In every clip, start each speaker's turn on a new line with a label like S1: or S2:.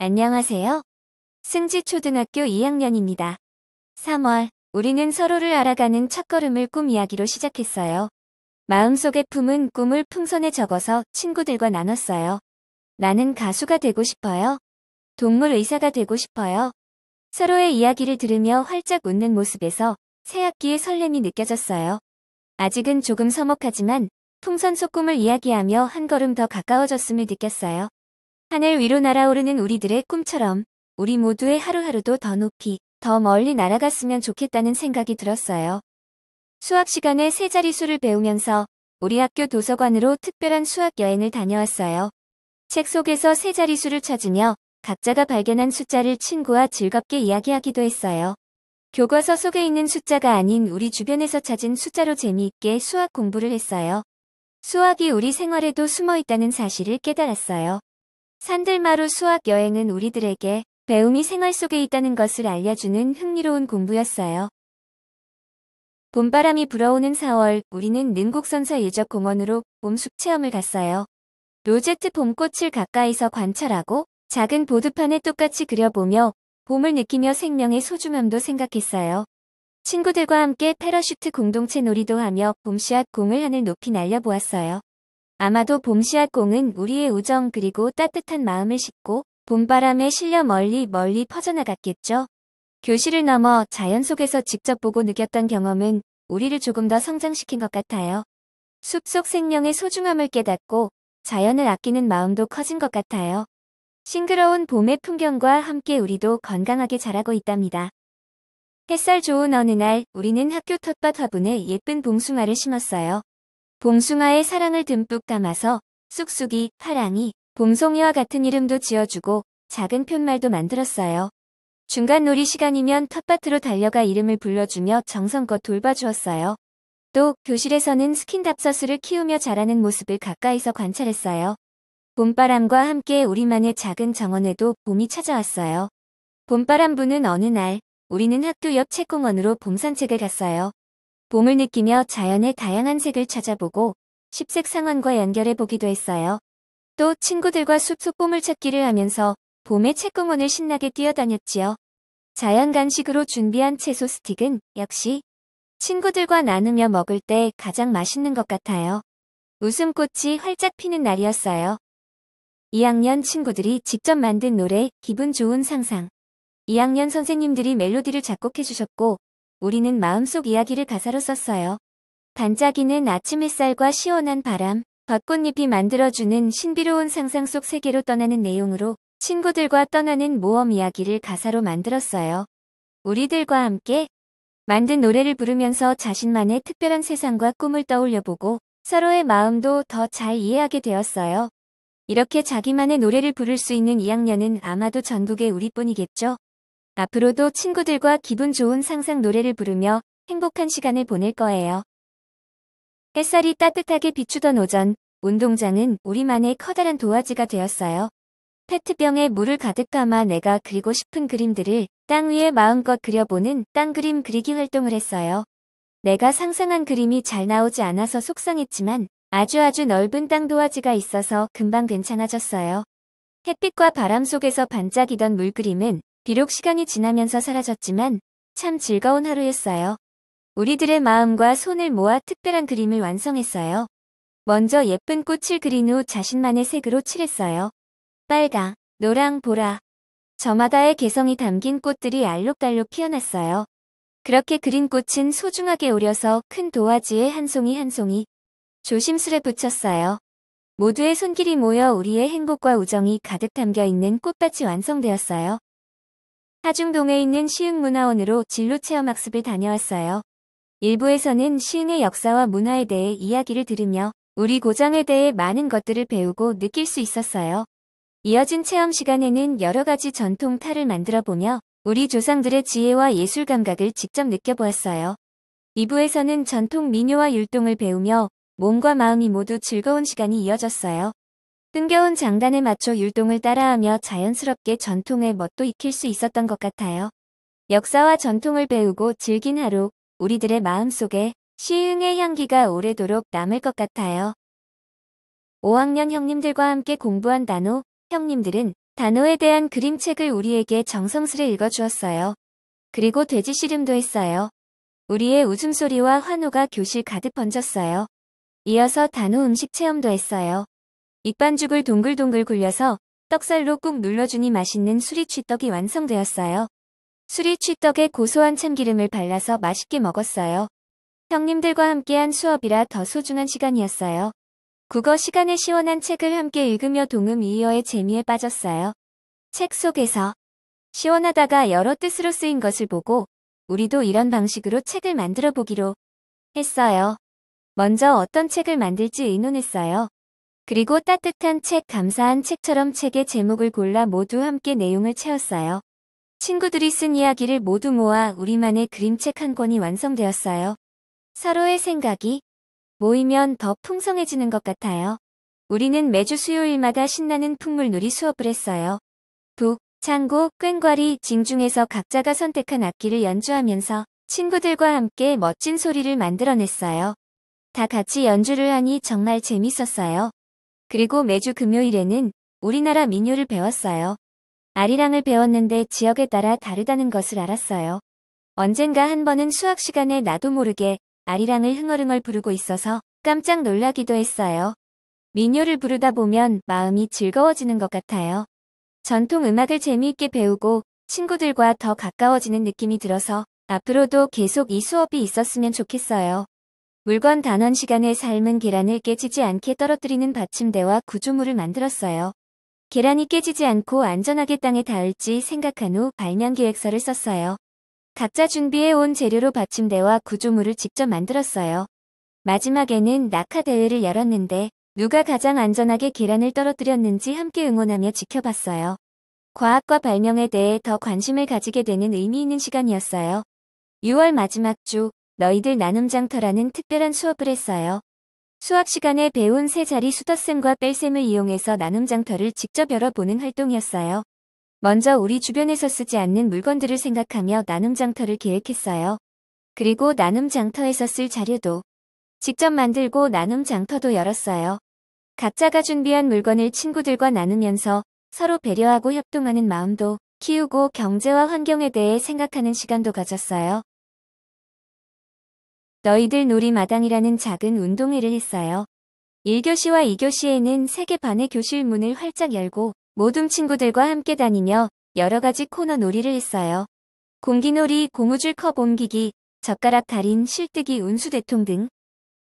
S1: 안녕하세요. 승지초등학교 2학년입니다. 3월, 우리는 서로를 알아가는 첫걸음을 꿈 이야기로 시작했어요. 마음속에 품은 꿈을 풍선에 적어서 친구들과 나눴어요. 나는 가수가 되고 싶어요. 동물 의사가 되고 싶어요. 서로의 이야기를 들으며 활짝 웃는 모습에서 새학기의 설렘이 느껴졌어요. 아직은 조금 서먹하지만 풍선 속 꿈을 이야기하며 한 걸음 더 가까워졌음을 느꼈어요. 하늘 위로 날아오르는 우리들의 꿈처럼 우리 모두의 하루하루도 더 높이, 더 멀리 날아갔으면 좋겠다는 생각이 들었어요. 수학 시간에 세 자릿수를 배우면서 우리 학교 도서관으로 특별한 수학 여행을 다녀왔어요. 책 속에서 세 자릿수를 찾으며 각자가 발견한 숫자를 친구와 즐겁게 이야기하기도 했어요. 교과서 속에 있는 숫자가 아닌 우리 주변에서 찾은 숫자로 재미있게 수학 공부를 했어요. 수학이 우리 생활에도 숨어 있다는 사실을 깨달았어요. 산들마루 수학 여행은 우리들에게 배움이 생활 속에 있다는 것을 알려주는 흥미로운 공부였어요. 봄바람이 불어오는 4월, 우리는 능곡선서 일적공원으로 봄숲 체험을 갔어요. 로제트 봄꽃을 가까이서 관찰하고 작은 보드판에 똑같이 그려보며 봄을 느끼며 생명의 소중함도 생각했어요. 친구들과 함께 패러슈트 공동체 놀이도 하며 봄씨앗 공을 하늘 높이 날려보았어요. 아마도 봄씨앗 공은 우리의 우정 그리고 따뜻한 마음을 싣고 봄바람에 실려 멀리 멀리 퍼져나갔겠죠. 교실을 넘어 자연 속에서 직접 보고 느꼈던 경험은 우리를 조금 더 성장시킨 것 같아요. 숲속 생명의 소중함을 깨닫고 자연을 아끼는 마음도 커진 것 같아요. 싱그러운 봄의 풍경과 함께 우리도 건강하게 자라고 있답니다. 햇살 좋은 어느 날 우리는 학교 텃밭 화분에 예쁜 봉숭아를 심었어요. 봉숭아에 사랑을 듬뿍 담아서 쑥쑥이, 파랑이, 봄송이와 같은 이름도 지어주고 작은 푯말도 만들었어요. 중간 놀이 시간이면 텃밭으로 달려가 이름을 불러주며 정성껏 돌봐주었어요. 또 교실에서는 스킨답서스를 키우며 자라는 모습을 가까이서 관찰했어요. 봄바람과 함께 우리만의 작은 정원에도 봄이 찾아왔어요. 봄바람 부는 어느 날 우리는 학교 옆 책공원으로 봄 산책을 갔어요. 봄을 느끼며 자연의 다양한 색을 찾아보고 십색상원과 연결해보기도 했어요. 또 친구들과 숲속 보물찾기를 하면서 봄의 책공원을 신나게 뛰어다녔지요. 자연 간식으로 준비한 채소 스틱은 역시 친구들과 나누며 먹을 때 가장 맛있는 것 같아요. 웃음꽃이 활짝 피는 날이었어요. 2학년 친구들이 직접 만든 노래 기분 좋은 상상. 2학년 선생님들이 멜로디를 작곡해주셨고 우리는 마음속 이야기를 가사로 썼어요. 반짝이는 아침 햇살과 시원한 바람, 벚꽃잎이 만들어주는 신비로운 상상 속 세계로 떠나는 내용으로 친구들과 떠나는 모험 이야기를 가사로 만들었어요. 우리들과 함께 만든 노래를 부르면서 자신만의 특별한 세상과 꿈을 떠올려보고 서로의 마음도 더 잘 이해하게 되었어요. 이렇게 자기만의 노래를 부를 수 있는 2학년은 아마도 전국의 우리뿐이겠죠. 앞으로도 친구들과 기분 좋은 상상 노래를 부르며 행복한 시간을 보낼 거예요. 햇살이 따뜻하게 비추던 오전, 운동장은 우리만의 커다란 도화지가 되었어요. 페트병에 물을 가득 담아 내가 그리고 싶은 그림들을 땅 위에 마음껏 그려보는 땅 그림 그리기 활동을 했어요. 내가 상상한 그림이 잘 나오지 않아서 속상했지만 아주 넓은 땅 도화지가 있어서 금방 괜찮아졌어요. 햇빛과 바람 속에서 반짝이던 물그림은 비록 시간이 지나면서 사라졌지만 참 즐거운 하루였어요. 우리들의 마음과 손을 모아 특별한 그림을 완성했어요. 먼저 예쁜 꽃을 그린 후 자신만의 색으로 칠했어요. 빨강, 노랑, 보라. 저마다의 개성이 담긴 꽃들이 알록달록 피어났어요. 그렇게 그린 꽃은 소중하게 오려서 큰 도화지에 한 송이 한 송이 조심스레 붙였어요. 모두의 손길이 모여 우리의 행복과 우정이 가득 담겨있는 꽃밭이 완성되었어요. 하중동에 있는 시흥문화원으로 진로체험학습을 다녀왔어요. 일부에서는 시흥의 역사와 문화에 대해 이야기를 들으며 우리 고장에 대해 많은 것들을 배우고 느낄 수 있었어요. 이어진 체험 시간에는 여러 가지 전통 탈을 만들어 보며 우리 조상들의 지혜와 예술 감각을 직접 느껴보았어요. 2부에서는 전통 민요와 율동을 배우며 몸과 마음이 모두 즐거운 시간이 이어졌어요. 흥겨운 장단에 맞춰 율동을 따라하며 자연스럽게 전통의 멋도 익힐 수 있었던 것 같아요. 역사와 전통을 배우고 즐긴 하루, 우리들의 마음속에 시흥의 향기가 오래도록 남을 것 같아요. 5학년 형님들과 함께 공부한 단어, 형님들은 단어에 대한 그림책을 우리에게 정성스레 읽어주었어요. 그리고 돼지 씨름도 했어요. 우리의 웃음소리와 환호가 교실 가득 번졌어요. 이어서 단어 음식 체험도 했어요. 밑반죽을 동글동글 굴려서 떡살로 꾹 눌러주니 맛있는 수리취떡이 완성되었어요. 수리취떡에 고소한 참기름을 발라서 맛있게 먹었어요. 형님들과 함께한 수업이라 더 소중한 시간이었어요. 국어 시간에 시원한 책을 함께 읽으며 동음이어의 재미에 빠졌어요. 책 속에서 시원하다가 여러 뜻으로 쓰인 것을 보고 우리도 이런 방식으로 책을 만들어 보기로 했어요. 먼저 어떤 책을 만들지 의논했어요. 그리고 따뜻한 책, 감사한 책처럼 책의 제목을 골라 모두 함께 내용을 채웠어요. 친구들이 쓴 이야기를 모두 모아 우리만의 그림책 한 권이 완성되었어요. 서로의 생각이 모이면 더 풍성해지는 것 같아요. 우리는 매주 수요일마다 신나는 풍물놀이 수업을 했어요. 북, 창고, 꽹과리, 징 중에서 각자가 선택한 악기를 연주하면서 친구들과 함께 멋진 소리를 만들어냈어요. 다 같이 연주를 하니 정말 재밌었어요. 그리고 매주 금요일에는 우리나라 민요를 배웠어요. 아리랑을 배웠는데 지역에 따라 다르다는 것을 알았어요. 언젠가 한 번은 수학 시간에 나도 모르게 아리랑을 흥얼흥얼 부르고 있어서 깜짝 놀라기도 했어요. 민요를 부르다 보면 마음이 즐거워지는 것 같아요. 전통 음악을 재미있게 배우고 친구들과 더 가까워지는 느낌이 들어서 앞으로도 계속 이 수업이 있었으면 좋겠어요. 물건 단원 시간에 삶은 계란을 깨지지 않게 떨어뜨리는 받침대와 구조물을 만들었어요. 계란이 깨지지 않고 안전하게 땅에 닿을지 생각한 후 발명 계획서를 썼어요. 각자 준비해온 재료로 받침대와 구조물을 직접 만들었어요. 마지막에는 낙하 대회를 열었는데 누가 가장 안전하게 계란을 떨어뜨렸는지 함께 응원하며 지켜봤어요. 과학과 발명에 대해 더 관심을 가지게 되는 의미 있는 시간이었어요. 6월 마지막 주 너희들 나눔장터라는 특별한 수업을 했어요. 수학 시간에 배운 세 자리 수더셈과 뺄셈을 이용해서 나눔장터를 직접 열어보는 활동이었어요. 먼저 우리 주변에서 쓰지 않는 물건들을 생각하며 나눔장터를 계획했어요. 그리고 나눔장터에서 쓸 자료도 직접 만들고 나눔장터도 열었어요. 각자가 준비한 물건을 친구들과 나누면서 서로 배려하고 협동하는 마음도 키우고 경제와 환경에 대해 생각하는 시간도 가졌어요. 너희들 놀이마당이라는 작은 운동회를 했어요. 1교시와 2교시에는 3개 반의 교실 문을 활짝 열고 모든 친구들과 함께 다니며 여러 가지 코너 놀이를 했어요. 공기놀이, 고무줄 컵 옮기기, 젓가락 달인, 실뜨기, 운수대통 등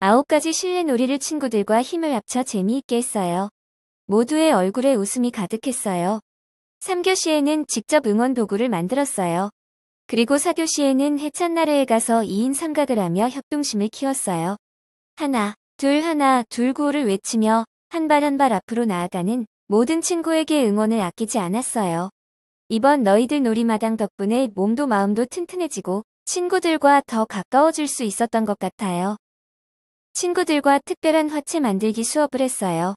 S1: 9가지 실내 놀이를 친구들과 힘을 합쳐 재미있게 했어요. 모두의 얼굴에 웃음이 가득했어요. 3교시에는 직접 응원 도구를 만들었어요. 그리고 4교시에는 해찬 나라에 가서 2인 삼각을 하며 협동심을 키웠어요. 하나, 둘 구호를 외치며 한 발 한 발 앞으로 나아가는 모든 친구에게 응원을 아끼지 않았어요. 이번 너희들 놀이마당 덕분에 몸도 마음도 튼튼해지고 친구들과 더 가까워질 수 있었던 것 같아요. 친구들과 특별한 화채 만들기 수업을 했어요.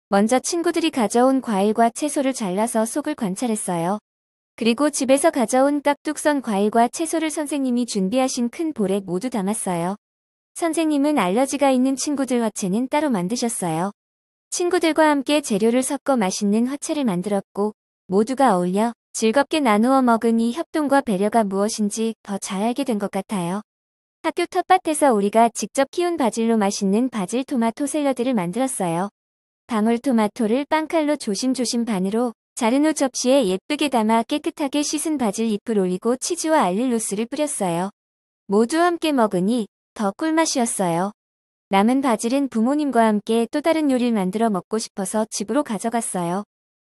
S1: 먼저 친구들이 가져온 과일과 채소를 잘라서 속을 관찰했어요. 그리고 집에서 가져온 깍둑 썬 과일과 채소를 선생님이 준비하신 큰 볼에 모두 담았어요. 선생님은 알러지가 있는 친구들 화채는 따로 만드셨어요. 친구들과 함께 재료를 섞어 맛있는 화채를 만들었고 모두가 어울려 즐겁게 나누어 먹으니 협동과 배려가 무엇인지 더 잘 알게 된 것 같아요. 학교 텃밭에서 우리가 직접 키운 바질로 맛있는 바질 토마토 샐러드를 만들었어요. 방울토마토를 빵칼로 조심조심 반으로 자른 후 접시에 예쁘게 담아 깨끗하게 씻은 바질 잎을 올리고 치즈와 알릴로스를 뿌렸어요. 모두 함께 먹으니 더 꿀맛이었어요. 남은 바질은 부모님과 함께 또 다른 요리를 만들어 먹고 싶어서 집으로 가져갔어요.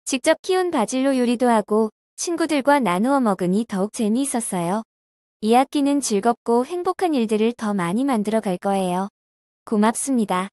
S1: 직접 키운 바질로 요리도 하고 친구들과 나누어 먹으니 더욱 재미있었어요. 이 학기는 즐겁고 행복한 일들을 더 많이 만들어 갈 거예요. 고맙습니다.